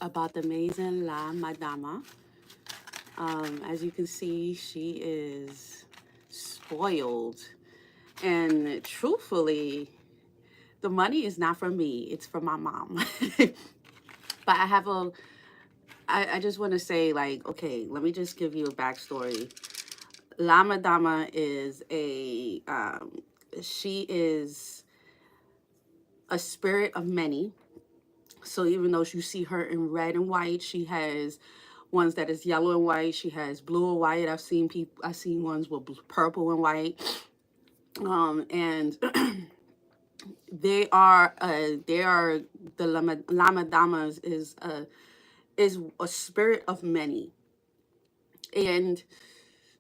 about the amazing Lamadama. As you can see, she is spoiled. And truthfully, the money is not from me, it's from my mom. But I just want to say, like, okay, let me just give you a backstory. Lamadama is she is a spirit of many. So even though you see her in red and white, she has ones that is yellow and white. She has blue and white. I've seen ones with purple and white. And they are the Lamadamas is a spirit of many. And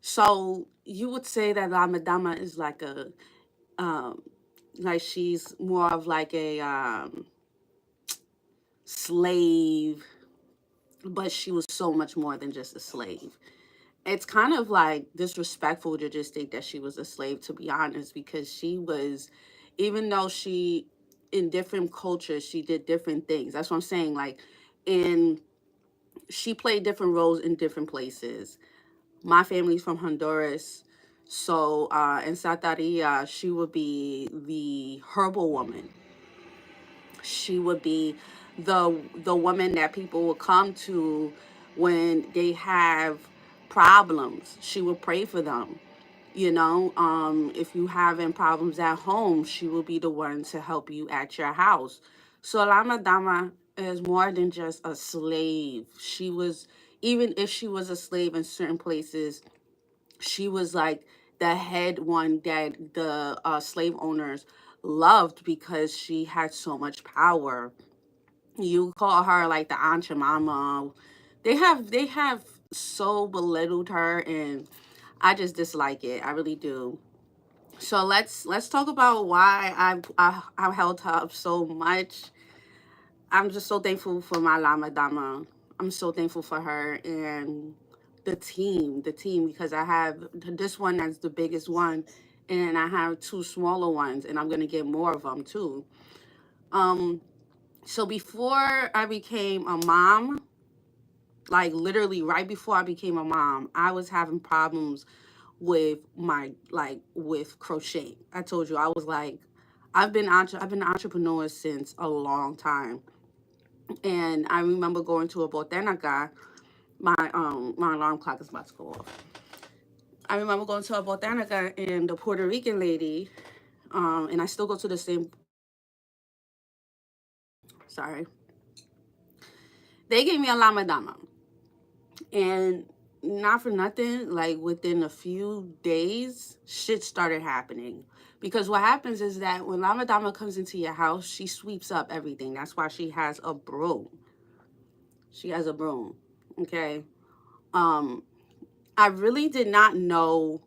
so you would say that Lamadama is um like she's more of like a slave, but she was so much more than just a slave. It's kind of like disrespectful to just think that she was a slave, to be honest, because she was, even though she, in different cultures, she did different things. That's what I'm saying. Like, in she played different roles in different places. My family's from Honduras. So in Sataria, she would be the herbal woman. She would be the woman that people would come to when they have problems. She would pray for them. If you having problems at home, she will be the one to help you at your house. So Lama Dama is more than just a slave. She was, even if she was a slave in certain places, she was like the head one that the slave owners loved because she had so much power. You call her like the Aunt Mama. They have so belittled her, and I just dislike it. I really do. So let's talk about why I held her up so much. I'm just so thankful for my Lama Dama. I'm so thankful for her and the team, because I have this one that's the biggest one, and I have two smaller ones, and I'm gonna get more of them too. Um, so before I became a mom, like literally right before I became a mom, I was having problems with my with crochet. I told you I was like, I've been an entrepreneur since a long time, and I remember going to a botanica. My alarm clock is about to go off. I remember going to a botanica, and the Puerto Rican lady, and I still go to the same. Sorry, they gave me a lama dama, and not for nothing, like within a few days, shit started happening. Because what happens is that when Lama Dama comes into your house, she sweeps up everything. That's why she has a broom. She has a broom. Okay. Um, I really did not know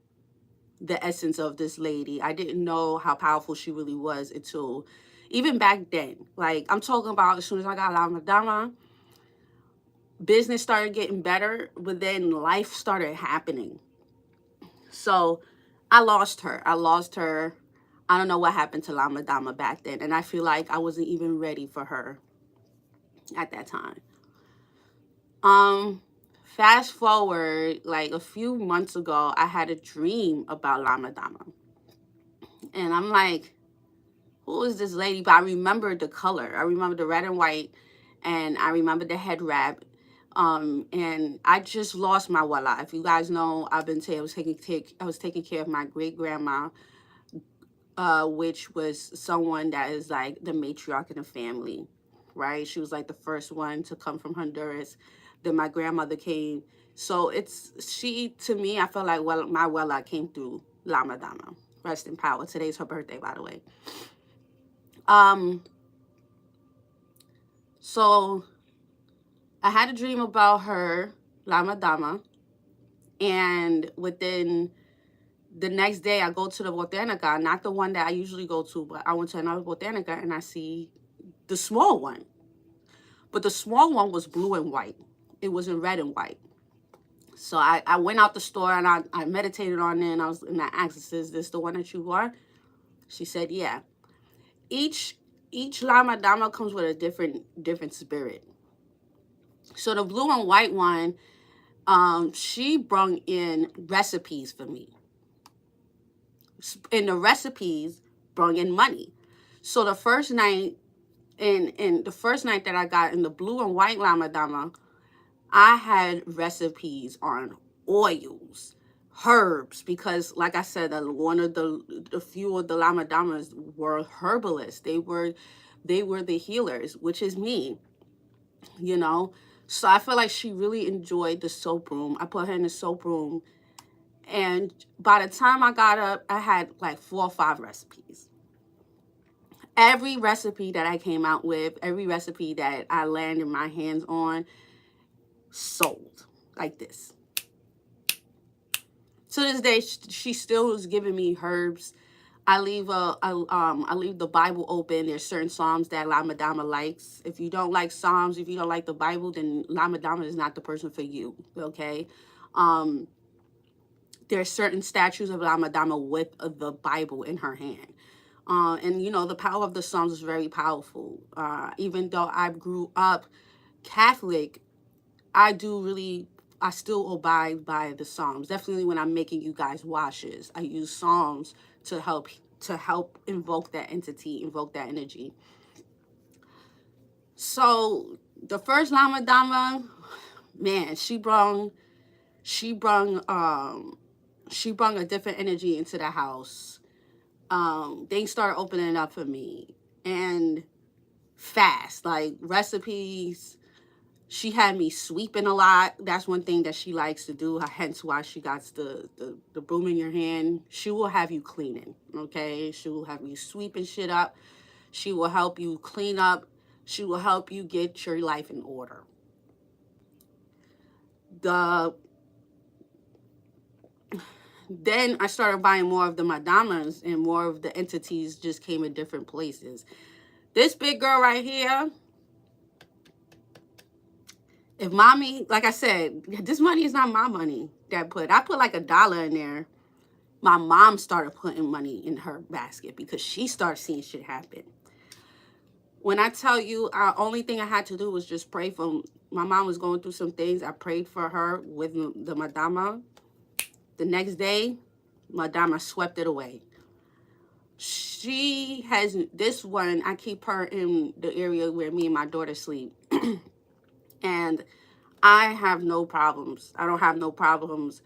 the essence of this lady. I didn't know how powerful she really was until even back then. Like, I'm talking about as soon as I got Lama Dama, business started getting better, but then life started happening. So I lost her. I lost her. I don't know what happened to Lama Dama back then. And I feel like I wasn't even ready for her at that time. Um, Fast forward, like a few months ago, I had a dream about Lama Dama. And I'm like, who is this lady? But I remember the color. I remember the red and white. And I remember the head wrap. And I just lost my walla. If you guys know, I was taking care of my great grandma, which was someone that is like the matriarch in the family, right? She was like the first one to come from Honduras. Then my grandmother came. So she, to me, I felt like, well, my Wella came through Lama Dama. Rest in power. Today's her birthday, by the way. Um, so I had a dream about her, Lama Dama, and within the next day I go to the botanica, not the one that I usually go to, but I went to another botanica and I see the small one. But the small one was blue and white. It wasn't red and white. So I went out the store and I meditated on it, and I asked, is this the one that you are? She said, yeah. Each Lama Dama comes with a different spirit. So the blue and white one, she brung in recipes for me. And the recipes brung in money. So the first night, and the first night that I got in the blue and white Lamadama, I had recipes on oils, herbs, because like I said, one of the few of the Lamadamas were herbalists. They were the healers, which is me, you know. So I feel like she really enjoyed the soap room. I put her in the soap room, and by the time I got up, I had like 4 or 5 recipes. Every recipe that I came out with, every recipe that I landed my hands on, sold like this. To this day, she still is giving me herbs. I leave the Bible open. There's certain Psalms that Lamadama likes. If you don't like Psalms, if you don't like the Bible, then Lamadama is not the person for you. Okay. Um, there's certain statues of Lamadama with the Bible in her hand. And you know, the power of the Psalms is very powerful. Even though I grew up Catholic, I still abide by the Psalms. Definitely when I'm making you guys washes, I use Psalms to help invoke that entity, invoke that energy. So the first Lamadama, man, she brung she brung a different energy into the house. Things started opening up for me, and fast, like recipes. She had me sweeping a lot. That's one thing that she likes to do. Hence why she got the broom in your hand. She will have you cleaning, okay? She will have you sweeping shit up. She will help you clean up. She will help you get your life in order. The Then I started buying more of the madamas, and more of the entities just came in different places. This big girl right here, if mommy, like I said, this money is not my money I put like $1 in there. My mom started putting money in her basket because she started seeing shit happen. When I tell you, our only thing I had to do was just pray for. My mom was going through some things. I prayed for her with the madama. The next day, madama swept it away. She has this one. I keep her in the area where me and my daughter sleep, and I have no problems. I don't have no problems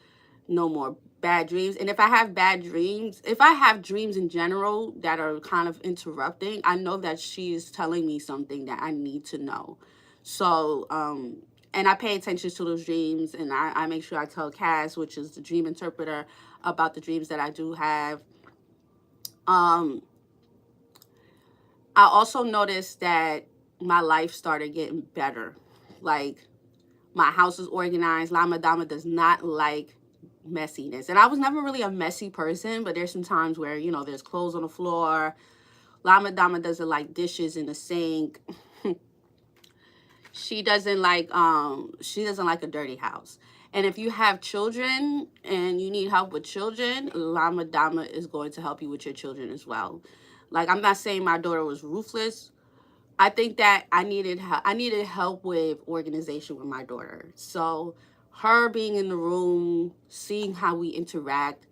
no more bad dreams. And if I have bad dreams, if I have dreams in general that are kind of interrupting, I know that she's telling me something that I need to know. So, and I pay attention to those dreams, and I make sure I tell Cass, which is the dream interpreter, about the dreams that I do have. Um, I also noticed that my life started getting better. Like, my house is organized. Lama Dama does not like messiness. And I was never really a messy person, but there's some times where, you know, there's clothes on the floor. Lama Dama doesn't like dishes in the sink. She doesn't like a dirty house. And if you have children and you need help with children, Lama Dama is going to help you with your children as well. Like, I'm not saying my daughter was ruthless. I think that I needed help with organization with my daughter. So her being in the room, seeing how we interact,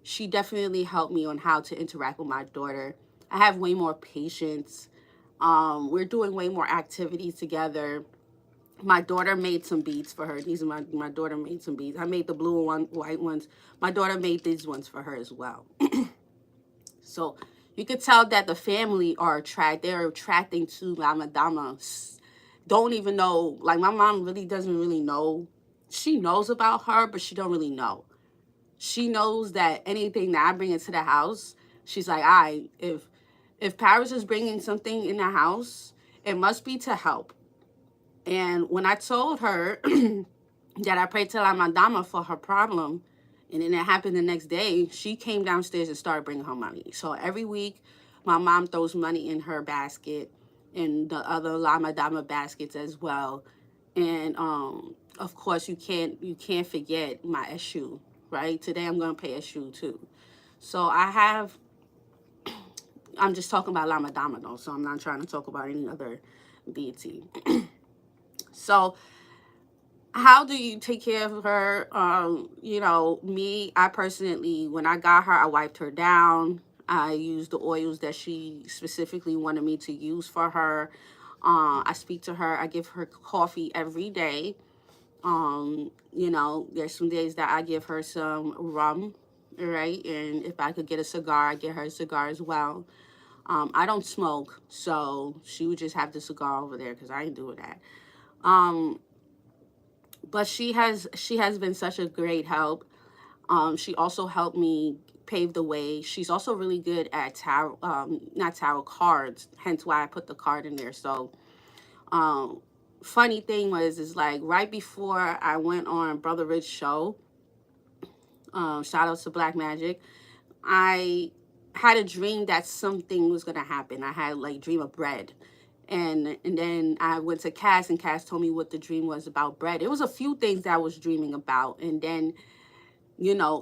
she definitely helped me on how to interact with my daughter. I have way more patience. We're doing way more activities together. My daughter made some beads for her. These are my daughter made some beads. I made the blue and white ones. My daughter made these ones for her as well. So you could tell that the family they're attracting to Lamadama. Don't even know, like my mom really doesn't really know. She knows about her, but she don't really know. She knows that anything that I bring into the house, she's like, if Paris is bringing something in the house, it must be to help. And when I told her that I prayed to Lamadama for her problem, and then it happened the next day, she came downstairs and started bringing her money. So every week, my mom throws money in her basket and the other Lamadama baskets as well. And of course, you can't forget my issue, right? Today I'm gonna pay issue too. So I'm just talking about Lamadama though, so I'm not trying to talk about any other deity. So How do you take care of her? I personally, when I got her, I wiped her down. I used the oils that she specifically wanted me to use for her. I speak to her. I give her coffee every day. There's some days that I give her some rum, right? And if I could get a cigar, I get her a cigar as well. I don't smoke, so she would just have the cigar over there because I ain't doing that. Um, but she has been such a great help. She also helped me pave the way. She's also really good at tarot, not tarot cards. Hence why I put the card in there. So, um, funny thing was, is like right before I went on Brother Rich's show. Shout out to Black Magic. I had a dream that something was gonna happen. I had like dream of bread. And then I went to Cass, and Cass told me what the dream was about bread. It was a few things that I was dreaming about, and then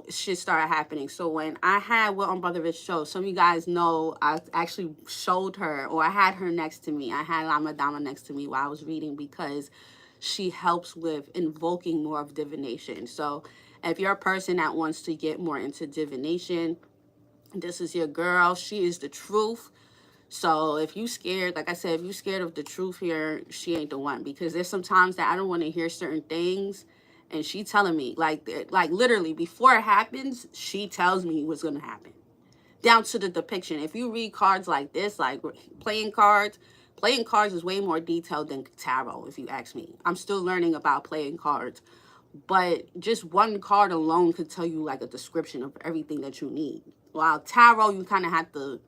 shit started happening. So when I had went on Brother Rich show, some of you guys know I actually showed her, or I had her next to me. I had Lamadama next to me while I was reading because she helps with invoking more of divination. So if you're a person that wants to get more into divination, this is your girl. She is the truth. So if you scared, like I said, if you scared of the truth here, she ain't the one. Because there's some times that I don't want to hear certain things, and she telling me like literally before it happens, she tells me what's gonna happen, down to the depiction. If you read cards like this, like playing cards is way more detailed than tarot. If you ask me, I'm still learning about playing cards, but just one card alone could tell you like a description of everything that you need. While tarot, you kind of have to,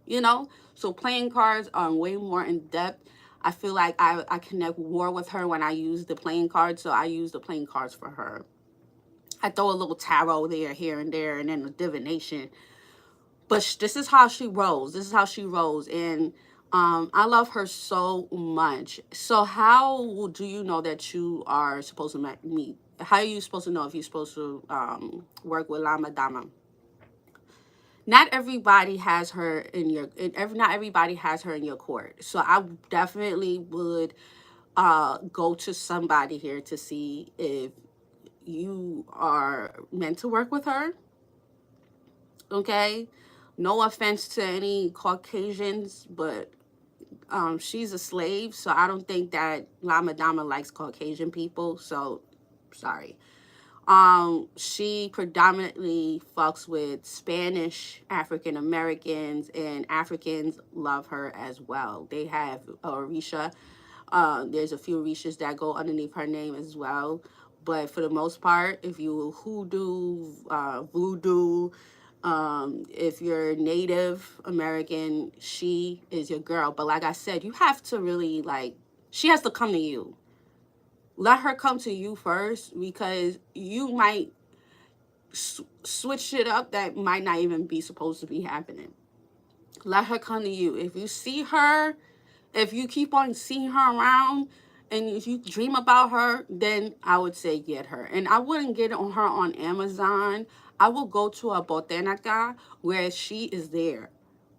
so playing cards are way more in depth. I feel like I connect more with her when I use the playing cards, so I use the playing cards for her. I throw a little tarot there, here and there, and then the divination. But this is how she rolls. This is how she rolls, and I love her so much. So how do you know that you are supposed to meet? How are you supposed to know if you're supposed to work with Lamadama? Not everybody has her in your not everybody has her in your court. So I definitely would go to somebody here to see if you are meant to work with her. Okay, no offense to any Caucasians, but she's a slave, so I don't think that Lamadama likes Caucasian people. So sorry. She predominantly fucks with Spanish African Americans, and Africans love her as well. They have Orisha. There's a few Orishas that go underneath her name as well. But for the most part, if you hoodoo, voodoo, if you're Native American, she is your girl. But like I said, you have to really she has to come to you. Let her come to you first, because you might switch shit up that might not even be supposed to be happening. Let her come to you. If you see her, if you keep on seeing her around, and if you dream about her, then I would say get her. And I wouldn't get on her on Amazon. I will go to a botanica where she is there.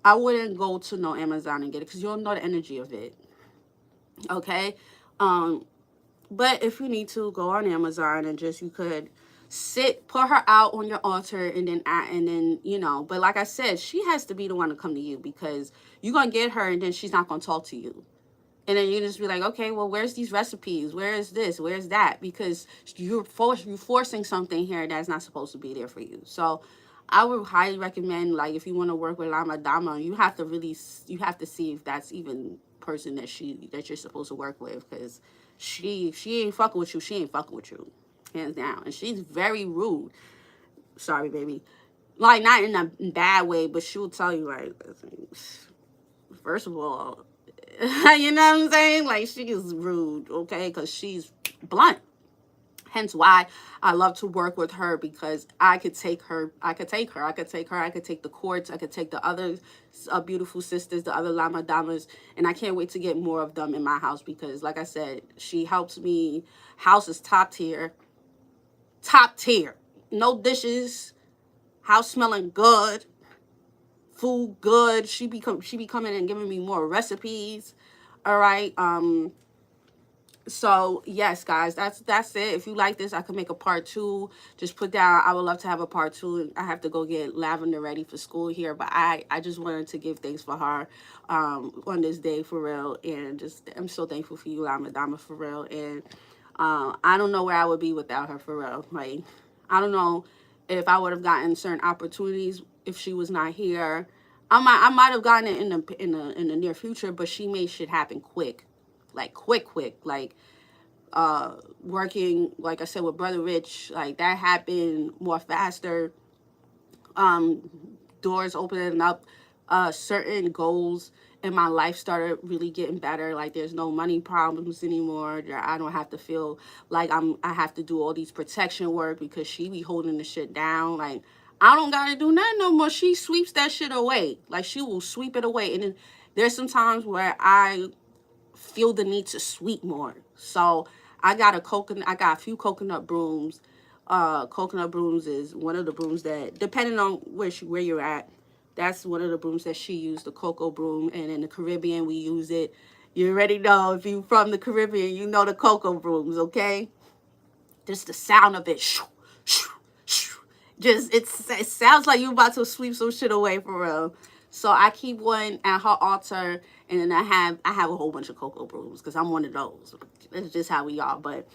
I wouldn't go to no Amazon and get it because you'll know the energy of it. Okay? Um, But if you need to, go on Amazon and just, you could put her out on your altar, and then But like I said, she has to be the one to come to you, because you're gonna get her, and then she's not gonna talk to you. And then you just be like, okay, well, where's these recipes? Where is this? Where's that? Because you're forcing something here that's not supposed to be there for you. So I would highly recommend, like, if you want to work with Lamadama, you have to see if that's even person that you're supposed to work with, because she ain't fucking with you. She ain't fucking with you, hands down. And she's very rude. Sorry, baby. Like, not in a bad way, but she will tell you, like, first of all, you know what I'm saying? Like, she is rude, okay? Because she's blunt. Hence why I love to work with her, because I could take her. I could take the courts. I could take the other beautiful sisters, the other Lamadamas. And I can't wait to get more of them in my house, because, like I said, she helps me. House is top tier. Top tier. No dishes. House smelling good. Food good. She be coming and giving me more recipes. All right. So yes, guys, that's it. If you like this, I could make a part two. Just put down, I would love to have a part two. I have to go get Lavender ready for school here, but I just wanted to give thanks for her on this day for real, and just I'm so thankful for you, Lamadama, for real. And I don't know where I would be without her for real. Like I don't know if I would have gotten certain opportunities if she was not here. I might have gotten it in the near future, but she made shit happen quick, like quick, like working, like I said, with Brother Rich, like that happened more faster. um Doors opening up, certain goals in my life started really getting better. Like there's no money problems anymore. I don't have to feel like I have to do all these protection work because she be holding the shit down. Like I don't gotta do nothing no more. She sweeps that shit away. Like she will sweep it away. And then there's some times where I feel the need to sweep more. So I got a few coconut brooms. Coconut brooms is one of the brooms that, depending on where you're at, that's one of the brooms that she used, the cocoa broom. And in the Caribbean, we use it. You already know, if you from the Caribbean, you know the cocoa brooms, okay? Just the sound of it, shoo, shoo, shoo. Just it sounds like you about to sweep some shit away for real. So I keep one at her altar, and then I have a whole bunch of cocoa brooms because I'm one of those. That's just how we are. But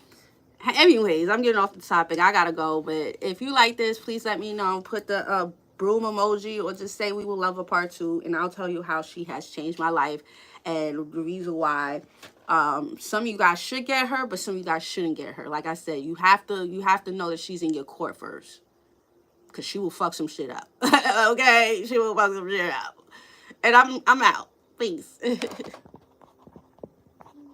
anyways, I'm getting off the topic. I gotta go. But if you like this, please let me know. Put the broom emoji, or just say we will love a part two, and I'll tell you how she has changed my life and the reason why. Some of you guys should get her, but some of you guys shouldn't get her. Like I said, you have to know that she's in your court first, cause she will fuck some shit up. Okay, she will fuck some shit up. And I'm out. Peace.